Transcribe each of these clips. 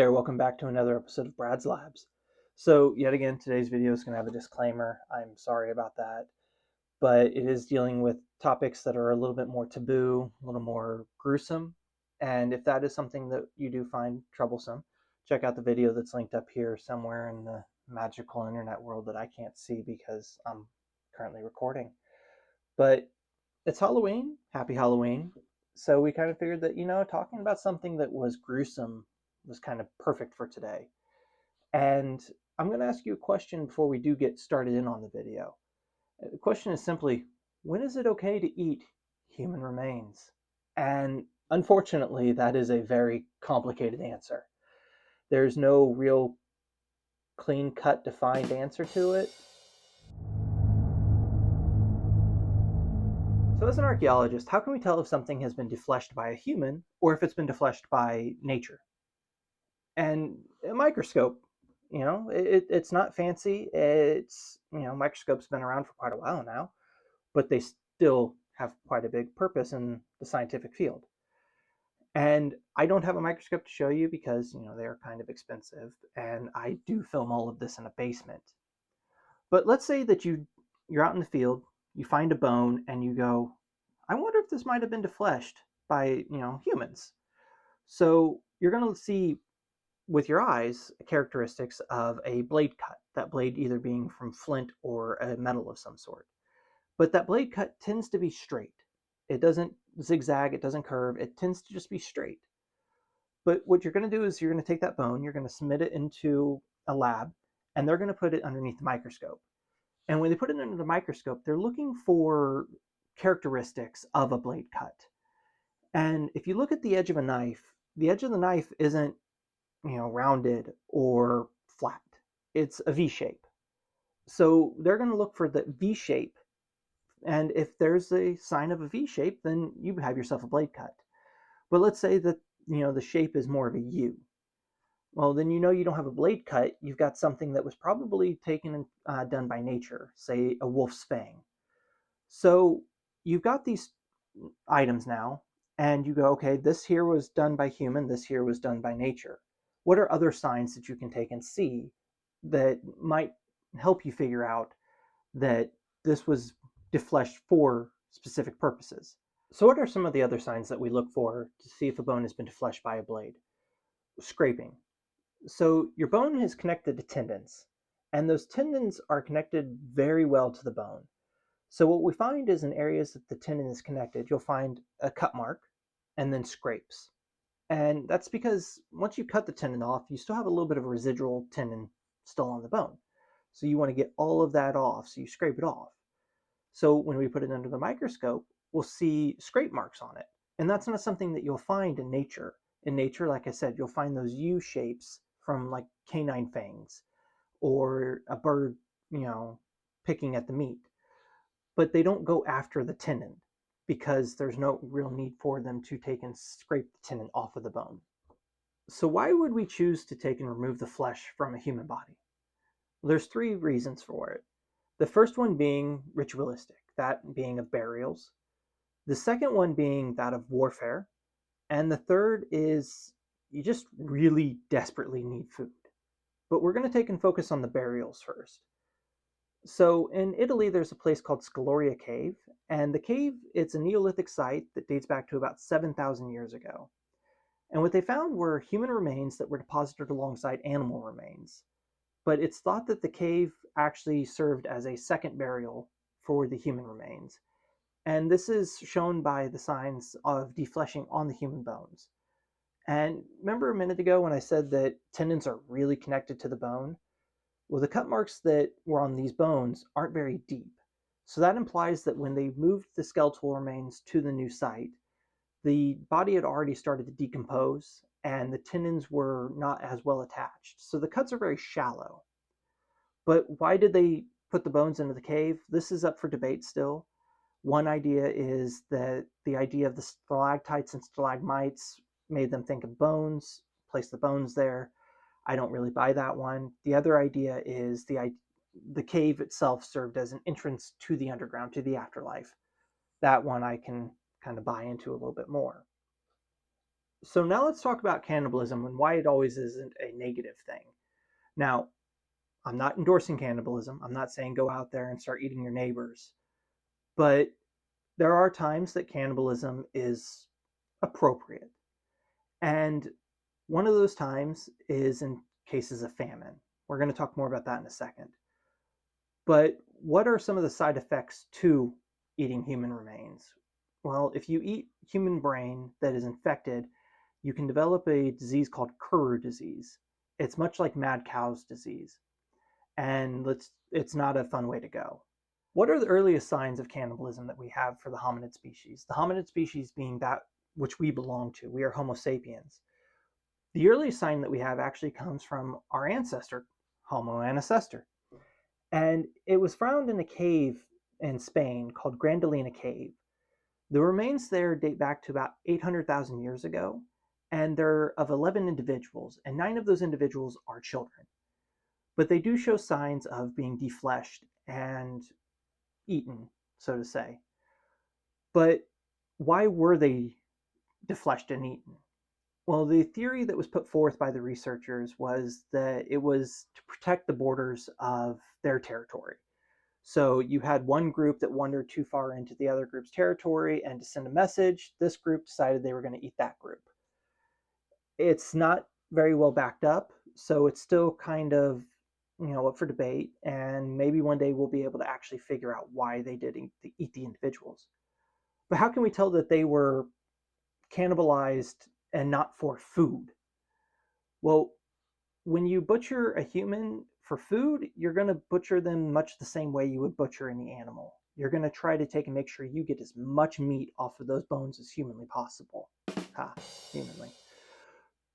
There, welcome back to another episode of Brad's Labs. So yet again, today's video is going to have a disclaimer. I'm sorry about that, but it is dealing with topics that are a little bit more taboo, a little more gruesome. And if that is something that you do find troublesome, check out the video that's linked up here somewhere in the magical internet world that I can't see because I'm currently recording. But it's Halloween. Happy Halloween. So we kind of figured that, talking about something that was gruesome was kind of perfect for today. And I'm going to ask you a question before we do get started in on the video. The question is simply, when is it okay to eat human remains? And unfortunately, that is a very complicated answer. There's no real clean-cut, defined answer to it. So as an archaeologist, how can we tell if something has been defleshed by a human or if it's been defleshed by nature? And a microscope, it's not fancy. Microscopes been around for quite a while now, but they still have quite a big purpose in the scientific field. And I don't have a microscope to show you because, they're kind of expensive, and I do film all of this in a basement. But let's say that you're out in the field, you find a bone, and you go, I wonder if this might have been defleshed by, humans. So you're going to see with your eyes characteristics of a blade cut, that blade either being from flint or a metal of some sort. But that blade cut tends to be straight. It doesn't zigzag, it doesn't curve, it tends to just be straight. But what you're going to do is you're going to take that bone, you're going to submit it into a lab, and they're going to put it underneath the microscope. And when they put it under the microscope, they're looking for characteristics of a blade cut. And if you look at the edge of a knife, the edge of the knife isn't rounded or flat. It's a V shape. So they're going to look for the V shape. And if there's a sign of a V shape, then you have yourself a blade cut. But let's say that, the shape is more of a U. Well, then you don't have a blade cut. You've got something that was probably taken and done by nature, say a wolf's fang. So you've got these items now, and you go, okay, this here was done by human, this here was done by nature. What are other signs that you can take and see that might help you figure out that this was defleshed for specific purposes? So what are some of the other signs that we look for to see if a bone has been defleshed by a blade? Scraping. So your bone is connected to tendons, and those tendons are connected very well to the bone. So what we find is in areas that the tendon is connected, you'll find a cut mark and then scrapes. And that's because once you cut the tendon off, you still have a little bit of a residual tendon still on the bone. So you want to get all of that off, so you scrape it off. So when we put it under the microscope, we'll see scrape marks on it. And that's not something that you'll find in nature. In nature, like I said, you'll find those U shapes from like canine fangs or a bird, picking at the meat. But they don't go after the tendon because there's no real need for them to take and scrape the tendon off of the bone. So why would we choose to take and remove the flesh from a human body? Well, there's three reasons for it. The first one being ritualistic, that being of burials. The second one being that of warfare. And the third is you just really desperately need food. But we're going to take and focus on the burials first. So in Italy, there's a place called Scaloria Cave, and the cave, it's a Neolithic site that dates back to about 7,000 years ago. And what they found were human remains that were deposited alongside animal remains. But it's thought that the cave actually served as a second burial for the human remains. And this is shown by the signs of defleshing on the human bones. And remember a minute ago when I said that tendons are really connected to the bone? Well, the cut marks that were on these bones aren't very deep. So that implies that when they moved the skeletal remains to the new site, the body had already started to decompose and the tendons were not as well attached. So the cuts are very shallow. But why did they put the bones into the cave? This is up for debate still. One idea is that the idea of the stalactites and stalagmites made them think of bones, place the bones there. I don't really buy that one. The other idea is the cave itself served as an entrance to the underground, to the afterlife. That one I can kind of buy into a little bit more. So now let's talk about cannibalism and why it always isn't a negative thing. Now, I'm not endorsing cannibalism. I'm not saying go out there and start eating your neighbors. But there are times that cannibalism is appropriate. And one of those times is in cases of famine. We're going to talk more about that in a second. But what are some of the side effects to eating human remains? Well, if you eat human brain that is infected, you can develop a disease called Kuru disease. It's much like mad cow's disease, and it's not a fun way to go. What are the earliest signs of cannibalism that we have for the hominid species? The hominid species being that which we belong to. We are Homo sapiens. The earliest sign that we have actually comes from our ancestor, Homo ancestor. And it was found in a cave in Spain called Grandolina Cave. The remains there date back to about 800,000 years ago, and they're of 11 individuals, and 9 of those individuals are children. But they do show signs of being defleshed and eaten, so to say. But why were they defleshed and eaten? Well, the theory that was put forth by the researchers was that it was to protect the borders of their territory. So you had one group that wandered too far into the other group's territory, and to send a message, this group decided they were going to eat that group. It's not very well backed up, so it's still kind of, up for debate, and maybe one day we'll be able to actually figure out why they did eat the individuals. But how can we tell that they were cannibalized and not for food? Well, when you butcher a human for food, you're going to butcher them much the same way you would butcher any animal. You're going to try to take and make sure you get as much meat off of those bones as humanly possible. Humanly.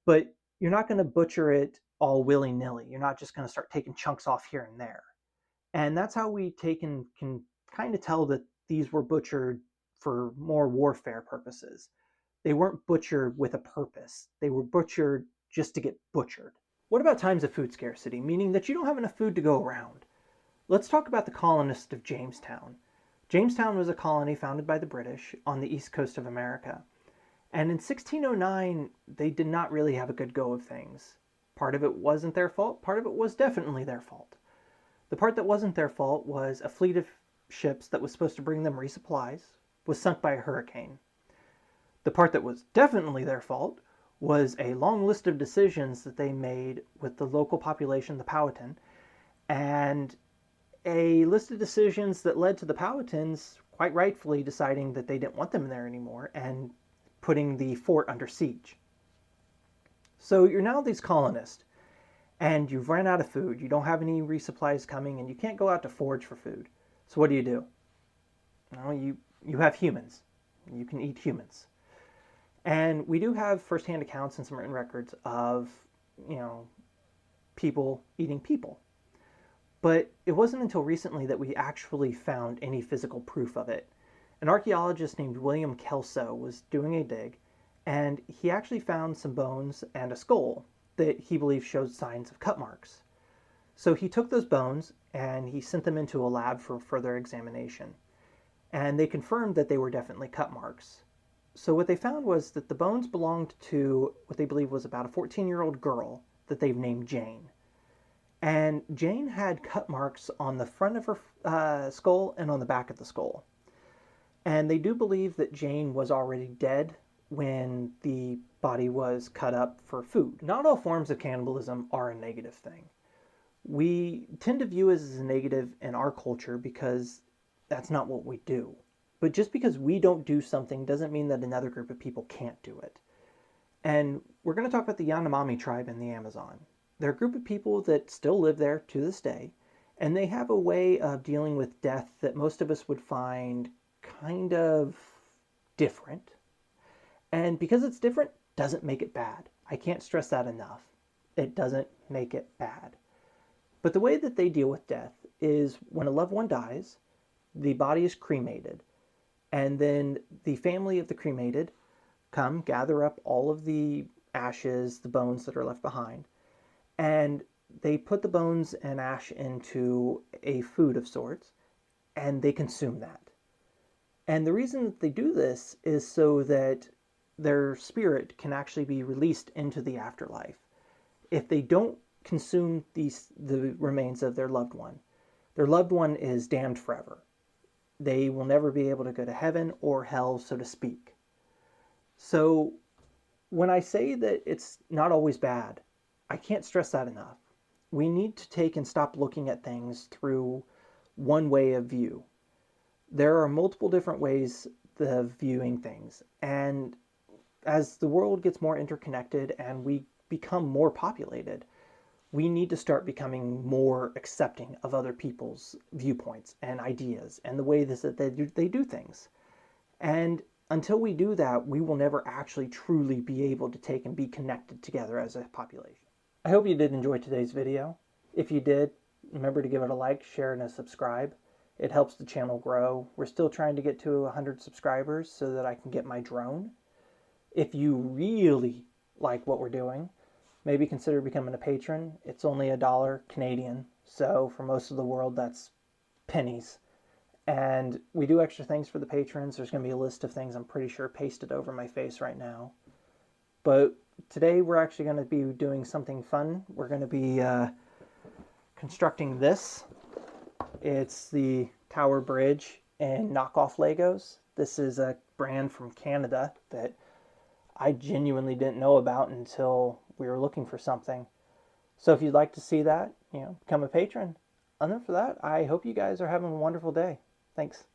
But you're not going to butcher it all willy-nilly. You're not just going to start taking chunks off here and there. And that's how we can kind of tell that these were butchered for more warfare purposes. They weren't butchered with a purpose. They were butchered just to get butchered. What about times of food scarcity, meaning that you don't have enough food to go around? Let's talk about the colonists of Jamestown. Jamestown was a colony founded by the British on the east coast of America. And in 1609, they did not really have a good go of things. Part of it wasn't their fault, part of it was definitely their fault. The part that wasn't their fault was a fleet of ships that was supposed to bring them resupplies was sunk by a hurricane. The part that was definitely their fault was a long list of decisions that they made with the local population, the Powhatan, and a list of decisions that led to the Powhatans quite rightfully deciding that they didn't want them there anymore and putting the fort under siege. So you're now these colonists, and you've run out of food, you don't have any resupplies coming, and you can't go out to forage for food. So what do? Well, you have humans. You can eat humans. And we do have firsthand accounts and some written records of, people eating people. But it wasn't until recently that we actually found any physical proof of it. An archaeologist named William Kelso was doing a dig, and he actually found some bones and a skull that he believed showed signs of cut marks. So he took those bones and he sent them into a lab for further examination. And they confirmed that they were definitely cut marks. So what they found was that the bones belonged to what they believe was about a 14-year-old girl that they've named Jane. And Jane had cut marks on the front of her skull and on the back of the skull. And they do believe that Jane was already dead when the body was cut up for food. Not all forms of cannibalism are a negative thing. We tend to view it as a negative in our culture because that's not what we do. But just because we don't do something doesn't mean that another group of people can't do it. And we're going to talk about the Yanomami tribe in the Amazon. They're a group of people that still live there to this day, and they have a way of dealing with death that most of us would find kind of different. And because it's different, doesn't make it bad. I can't stress that enough. It doesn't make it bad. But the way that they deal with death is when a loved one dies, the body is cremated. And then the family of the cremated come gather up all of the ashes, the bones that are left behind, and they put the bones and ash into a food of sorts, and they consume that. And the reason that they do this is so that their spirit can actually be released into the afterlife. If they don't consume the remains of their loved one is damned forever. They will never be able to go to heaven or hell, so to speak. So when I say that it's not always bad, I can't stress that enough. We need to take and stop looking at things through one way of view. There are multiple different ways of viewing things, and as the world gets more interconnected and we become more populated, we need to start becoming more accepting of other people's viewpoints and ideas and the way that they do things. And until we do that, we will never actually truly be able to take and be connected together as a population. I hope you did enjoy today's video. If you did, remember to give it a like, share, and a subscribe. It helps the channel grow. We're still trying to get to 100 subscribers so that I can get my drone. If you really like what we're doing, maybe consider becoming a patron. It's only $1 Canadian, so for most of the world that's pennies. And we do extra things for the patrons. There's going to be a list of things I'm pretty sure pasted over my face right now. But today we're actually going to be doing something fun. We're going to be constructing this. It's the Tower Bridge and knockoff Legos. This is a brand from Canada that I genuinely didn't know about until we were looking for something. So if you'd like to see that, become a patron. Other than that, I hope you guys are having a wonderful day. Thanks.